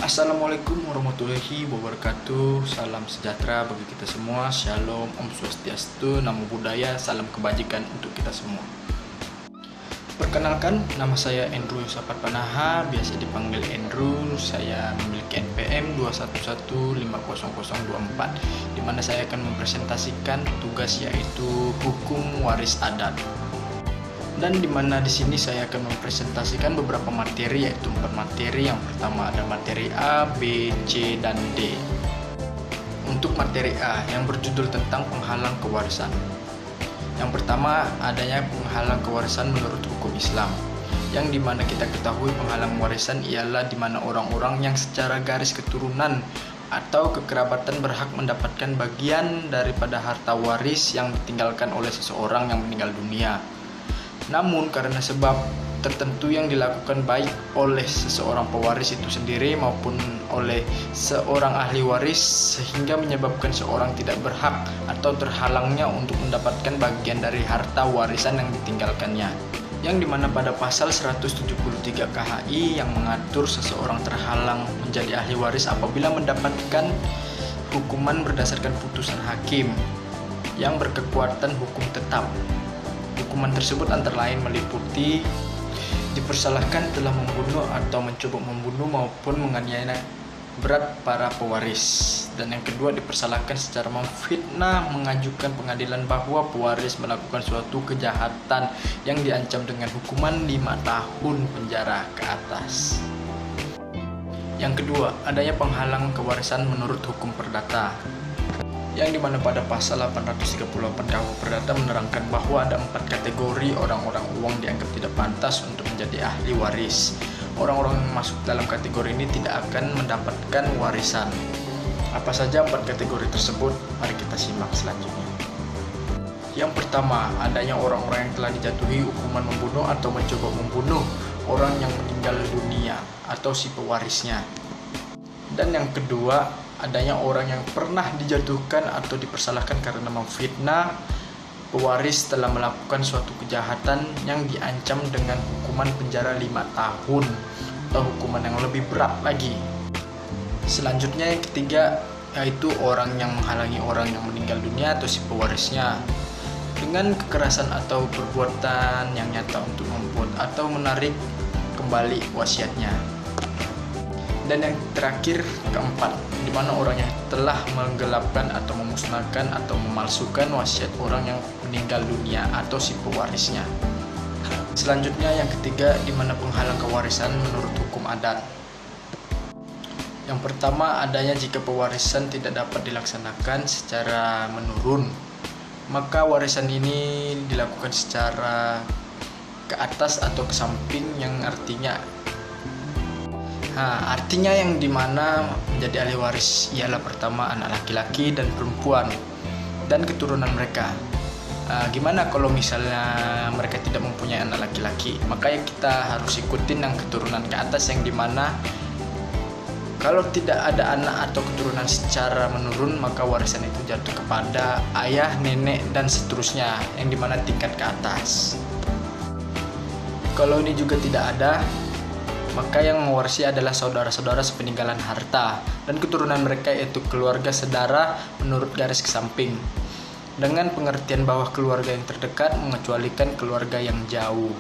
Assalamualaikum warahmatullahi wabarakatuh. Salam sejahtera bagi kita semua. Shalom, Om Swastiastu, Namo Buddhaya, salam kebajikan untuk kita semua. Perkenalkan, nama saya Andrew Yosafat Panaha, biasa dipanggil Andrew. Saya memiliki NPM 211500024, di mana saya akan mempresentasikan tugas yaitu hukum waris adat. Dan dimana di sini saya akan mempresentasikan beberapa materi, yaitu 4 materi. Yang pertama ada materi A, B, C, dan D. Untuk materi A yang berjudul tentang penghalang kewarisan. Yang pertama adanya penghalang kewarisan menurut hukum Islam, yang dimana kita ketahui penghalang warisan ialah dimana orang-orang yang secara garis keturunan atau kekerabatan berhak mendapatkan bagian daripada harta waris yang ditinggalkan oleh seseorang yang meninggal dunia. Namun karena sebab tertentu yang dilakukan baik oleh seseorang pewaris itu sendiri maupun oleh seorang ahli waris, sehingga menyebabkan seorang tidak berhak atau terhalangnya untuk mendapatkan bagian dari harta warisan yang ditinggalkannya. Yang dimana pada pasal 173 KHI yang mengatur seseorang terhalang menjadi ahli waris apabila mendapatkan hukuman berdasarkan putusan hakim yang berkekuatan hukum tetap. Hukuman tersebut antara lain meliputi dipersalahkan telah membunuh atau mencoba membunuh maupun menganiaya berat para pewaris. Dan yang kedua, dipersalahkan secara memfitnah mengajukan pengadilan bahwa pewaris melakukan suatu kejahatan yang diancam dengan hukuman 5 tahun penjara ke atas. Yang kedua, adanya penghalang kewarisan menurut hukum perdata, yang dimana pada pasal 838 KUH Perdata menerangkan bahwa ada 4 kategori orang-orang uang dianggap tidak pantas untuk menjadi ahli waris. Orang-orang yang masuk dalam kategori ini tidak akan mendapatkan warisan. Apa saja 4 kategori tersebut? Mari kita simak selanjutnya. Yang pertama, adanya orang-orang yang telah dijatuhi hukuman membunuh atau mencoba membunuh orang yang meninggal dunia atau si pewarisnya. Dan yang kedua, adanya orang yang pernah dijatuhkan atau dipersalahkan karena memfitnah pewaris telah melakukan suatu kejahatan yang diancam dengan hukuman penjara 5 tahun atau hukuman yang lebih berat lagi. Selanjutnya yang ketiga, yaitu orang yang menghalangi orang yang meninggal dunia atau si pewarisnya dengan kekerasan atau perbuatan yang nyata untuk membuat atau menarik kembali wasiatnya. Dan yang terakhir, keempat, di mana orang yang telah menggelapkan atau memusnahkan atau memalsukan wasiat orang yang meninggal dunia atau si pewarisnya. Selanjutnya yang ketiga, di mana penghalang kewarisan menurut hukum adat. Yang pertama, adanya jika pewarisan tidak dapat dilaksanakan secara menurun, maka warisan ini dilakukan secara ke atas atau ke samping, yang artinya yang dimana menjadi ahli waris ialah pertama anak laki-laki dan perempuan dan keturunan mereka. Gimana kalau misalnya mereka tidak mempunyai anak laki-laki? Maka kita harus ikutin yang keturunan ke atas, yang dimana kalau tidak ada anak atau keturunan secara menurun, maka warisan itu jatuh kepada ayah, nenek, dan seterusnya, yang dimana tingkat ke atas. Kalau ini juga tidak ada, maka yang mewarisi adalah saudara-saudara sepeninggalan harta dan keturunan mereka, yaitu keluarga sedara menurut garis ke samping, dengan pengertian bahwa keluarga yang terdekat mengecualikan keluarga yang jauh.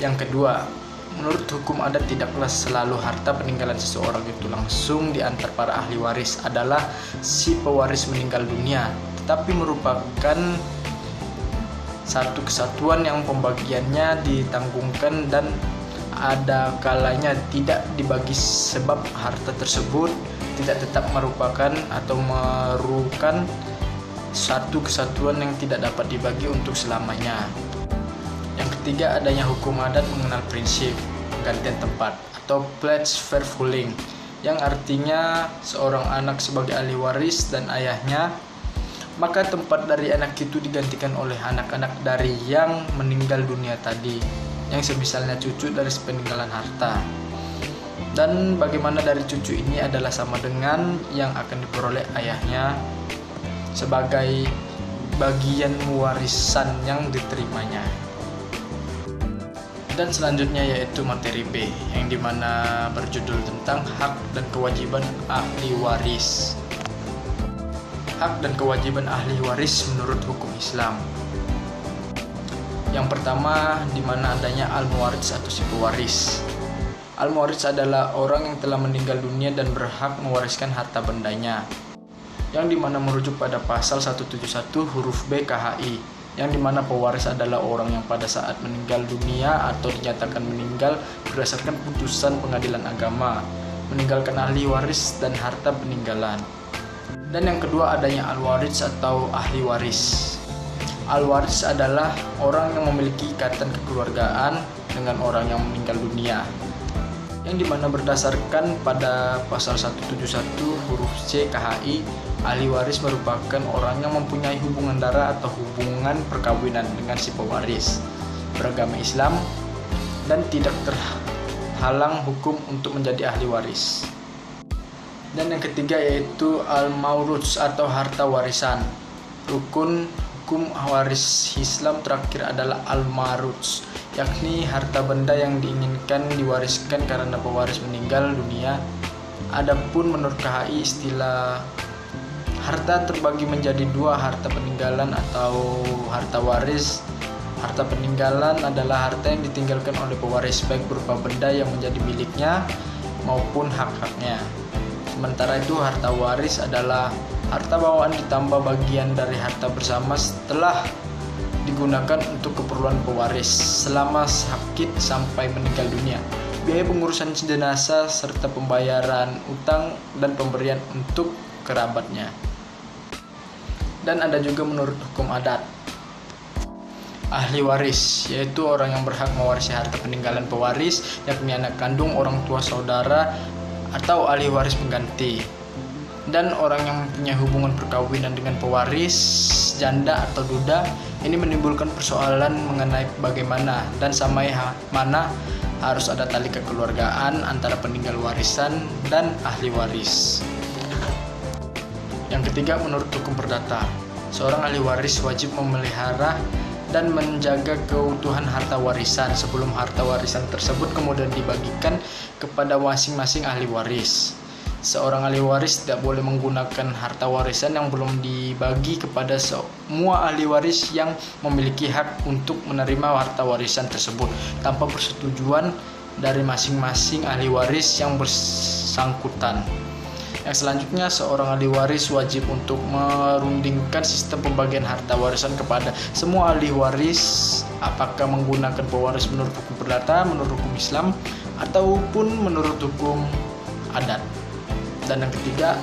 Yang kedua, menurut hukum adat tidaklah selalu harta peninggalan seseorang itu langsung diantar para ahli waris adalah si pewaris meninggal dunia, tetapi merupakan satu kesatuan yang pembagiannya ditanggungkan dan ada kalanya tidak dibagi sebab harta tersebut tidak tetap merupakan satu kesatuan yang tidak dapat dibagi untuk selamanya. Yang ketiga, adanya hukum adat mengenal prinsip penggantian tempat atau pledge fairfulling, yang artinya seorang anak sebagai ahli waris dan ayahnya, maka tempat dari anak itu digantikan oleh anak-anak dari yang meninggal dunia tadi, yang semisalnya cucu dari sepeninggalan harta. Dan bagaimana dari cucu ini adalah sama dengan yang akan diperoleh ayahnya sebagai bagian warisan yang diterimanya. Dan selanjutnya yaitu materi B, yang dimana berjudul tentang hak dan kewajiban ahli waris. Hak dan kewajiban ahli waris menurut hukum Islam. Yang pertama, dimana adanya al-muwaris atau si pewaris. Al-muwaris adalah orang yang telah meninggal dunia dan berhak mewariskan harta bendanya, yang dimana merujuk pada pasal 171 huruf B KHI, yang dimana pewaris adalah orang yang pada saat meninggal dunia atau dinyatakan meninggal berdasarkan putusan pengadilan agama, meninggalkan ahli waris dan harta peninggalan. Dan yang kedua, adanya al-waris atau ahli waris. Al-waris adalah orang yang memiliki ikatan kekeluargaan dengan orang yang meninggal dunia, yang dimana berdasarkan pada pasal 171 huruf C KHI, ahli waris merupakan orang yang mempunyai hubungan darah atau hubungan perkawinan dengan si pewaris, beragama Islam, dan tidak terhalang hukum untuk menjadi ahli waris. Dan yang ketiga yaitu al-mauruts atau harta warisan. Rukun hukum waris Islam terakhir adalah al-mauruts, yakni harta benda yang diinginkan diwariskan karena pewaris meninggal dunia. Adapun menurut KHI, istilah harta terbagi menjadi dua, harta peninggalan atau harta waris. Harta peninggalan adalah harta yang ditinggalkan oleh pewaris, baik berupa benda yang menjadi miliknya maupun hak-haknya. Sementara itu harta waris adalah harta bawaan ditambah bagian dari harta bersama setelah digunakan untuk keperluan pewaris selama sakit sampai meninggal dunia, biaya pengurusan jenazah serta pembayaran utang dan pemberian untuk kerabatnya. Dan ada juga menurut hukum adat, ahli waris, yaitu orang yang berhak mewarisi harta peninggalan pewaris, yakni anak kandung, orang tua, saudara, atau ahli waris pengganti. Dan orang yang punya hubungan perkawinan dengan pewaris, janda atau duda, ini menimbulkan persoalan mengenai bagaimana dan sampai mana harus ada tali kekeluargaan antara peninggal warisan dan ahli waris. Yang ketiga, menurut hukum perdata, seorang ahli waris wajib memelihara dan menjaga keutuhan harta warisan sebelum harta warisan tersebut kemudian dibagikan kepada masing-masing ahli waris. Seorang ahli waris tidak boleh menggunakan harta warisan yang belum dibagi kepada semua ahli waris yang memiliki hak untuk menerima harta warisan tersebut tanpa persetujuan dari masing-masing ahli waris yang bersangkutan. Yang selanjutnya, seorang ahli waris wajib untuk merundingkan sistem pembagian harta warisan kepada semua ahli waris, apakah menggunakan pewaris menurut hukum perdata, menurut hukum Islam, ataupun menurut hukum adat. Dan yang ketiga,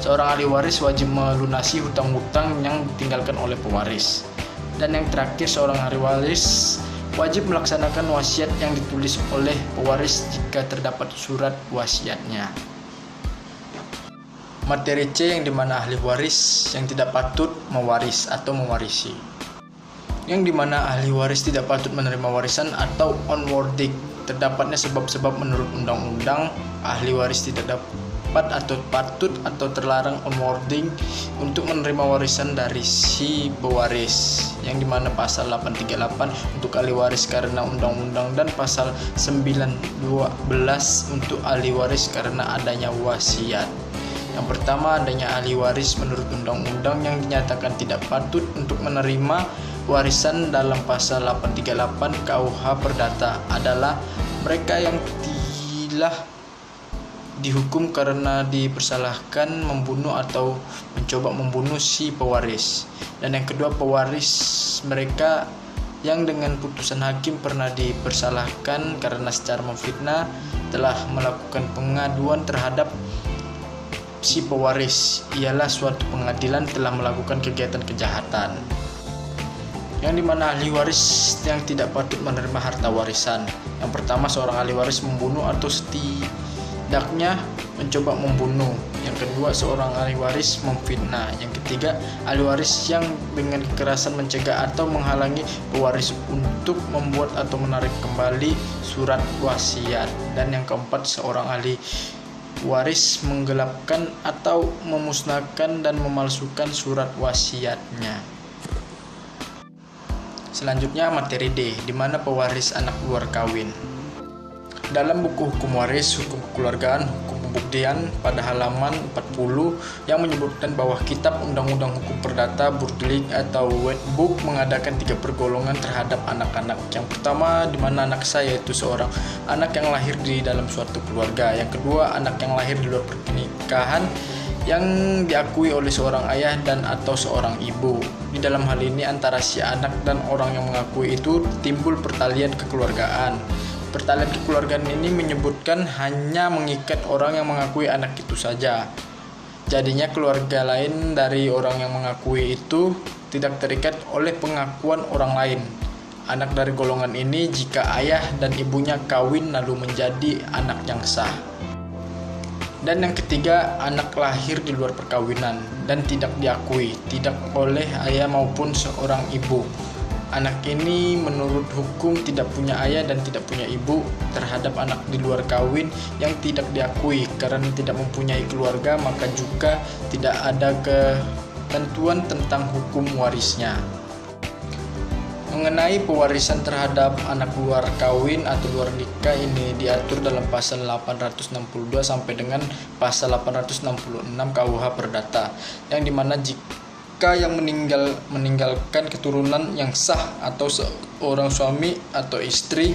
seorang ahli waris wajib melunasi hutang-hutang yang ditinggalkan oleh pewaris. Dan yang terakhir, seorang ahli waris wajib melaksanakan wasiat yang ditulis oleh pewaris jika terdapat surat wasiatnya. Materi C, yang dimana ahli waris yang tidak patut mewaris atau mewarisi. Yang dimana ahli waris tidak patut menerima warisan atau onwarding. Terdapatnya sebab-sebab menurut undang-undang, ahli waris tidak dapat atau patut atau terlarang onwarding untuk menerima warisan dari si pewaris, yang dimana pasal 838 untuk ahli waris karena undang-undang dan pasal 912 untuk ahli waris karena adanya wasiat. Yang pertama, adanya ahli waris menurut undang-undang yang dinyatakan tidak patut untuk menerima warisan dalam pasal 838 KUH Perdata adalah mereka yang telah dihukum karena dipersalahkan membunuh atau mencoba membunuh si pewaris. Dan yang kedua, pewaris mereka yang dengan putusan hakim pernah dipersalahkan karena secara memfitnah telah melakukan pengaduan terhadap si pewaris, ialah suatu pengadilan telah melakukan kegiatan kejahatan. Yang dimana ahli waris yang tidak patut menerima harta warisan. Yang pertama, seorang ahli waris membunuh atau setidaknya mencoba membunuh. Yang kedua, seorang ahli waris memfitnah. Yang ketiga, ahli waris yang dengan kekerasan mencegah atau menghalangi pewaris untuk membuat atau menarik kembali surat wasiat. Dan yang keempat, seorang ahli waris menggelapkan atau memusnahkan dan memalsukan surat wasiatnya. Selanjutnya materi D, di mana pewaris anak luar kawin. Dalam buku hukum waris, hukum kekeluargaan, hukum pembuktian pada halaman 40 yang menyebutkan bahwa Kitab Undang-Undang Hukum Perdata Burgerlijk atau Wetboek mengadakan 3 pergolongan terhadap anak-anak. Yang pertama, di mana anak sah yaitu seorang anak yang lahir di dalam suatu keluarga. Yang kedua, anak yang lahir di luar pernikahan yang diakui oleh seorang ayah dan atau seorang ibu. Di dalam hal ini antara si anak dan orang yang mengakui itu timbul pertalian kekeluargaan. Pertalian kekeluargaan ini menyebutkan hanya mengikat orang yang mengakui anak itu saja. Jadinya keluarga lain dari orang yang mengakui itu tidak terikat oleh pengakuan orang lain. Anak dari golongan ini jika ayah dan ibunya kawin lalu menjadi anak yang sah. Dan yang ketiga, anak lahir di luar perkawinan dan tidak diakui, tidak oleh ayah maupun seorang ibu. Anak ini menurut hukum tidak punya ayah dan tidak punya ibu. Terhadap anak di luar kawin yang tidak diakui karena tidak mempunyai keluarga, maka juga tidak ada ketentuan tentang hukum warisnya. Mengenai pewarisan terhadap anak luar kawin atau luar nikah ini diatur dalam pasal 862 sampai dengan pasal 866 KUH Perdata, yang dimana jika yang meninggalkan keturunan yang sah atau seorang suami atau istri,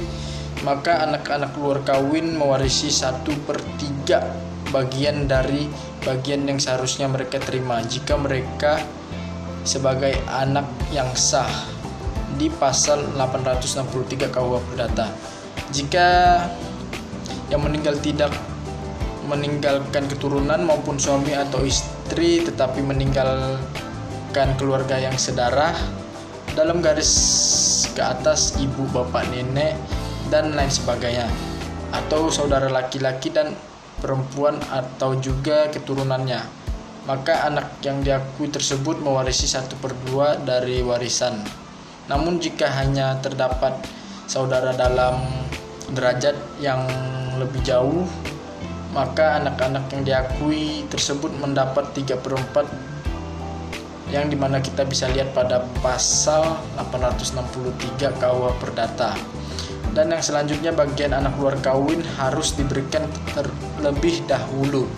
maka anak-anak luar kawin mewarisi 1/3 bagian dari bagian yang seharusnya mereka terima jika mereka sebagai anak yang sah di pasal 863 KUH Perdata. Jika yang meninggal tidak meninggalkan keturunan maupun suami atau istri tetapi meninggalkan keluarga yang sedarah, dalam garis ke atas ibu, bapak, nenek, dan lain sebagainya, atau saudara laki-laki dan perempuan atau juga keturunannya, maka anak yang diakui tersebut mewarisi 1/2 dari warisan. Namun jika hanya terdapat saudara dalam derajat yang lebih jauh, maka anak-anak yang diakui tersebut mendapat 3/4, yang dimana kita bisa lihat pada pasal 863 KUH Perdata. Dan yang selanjutnya, bagian anak luar kawin harus diberikan terlebih dahulu,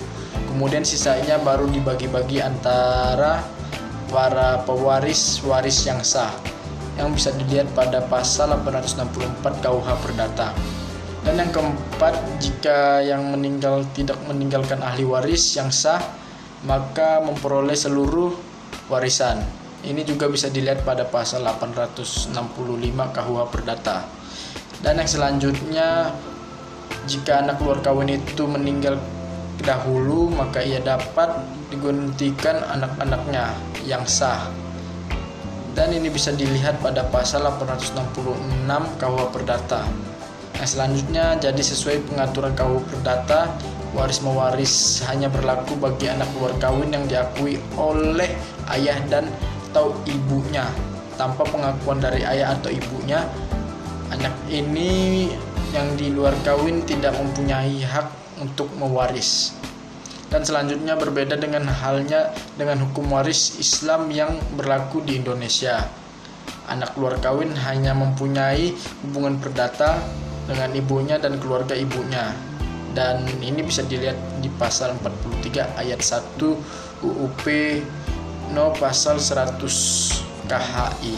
kemudian sisanya baru dibagi-bagi antara para pewaris waris yang sah, yang bisa dilihat pada pasal 864 KUH Perdata. Dan yang keempat, jika yang meninggal tidak meninggalkan ahli waris yang sah, maka memperoleh seluruh warisan. Ini juga bisa dilihat pada pasal 865 KUH Perdata. Dan yang selanjutnya, jika anak luar kawin itu meninggal dahulu, maka ia dapat digantikan anak-anaknya yang sah. Dan ini bisa dilihat pada pasal 866 KUH Perdata. Nah, selanjutnya, jadi sesuai pengaturan KUH Perdata, waris mewaris hanya berlaku bagi anak luar kawin yang diakui oleh ayah dan atau ibunya. Tanpa pengakuan dari ayah atau ibunya, anak ini yang di luar kawin tidak mempunyai hak untuk mewaris. Dan selanjutnya, berbeda dengan halnya dengan hukum waris Islam yang berlaku di Indonesia. Anak luar kawin hanya mempunyai hubungan perdata dengan ibunya dan keluarga ibunya. Dan ini bisa dilihat di pasal 43 ayat 1 UUP No pasal 100 KHI.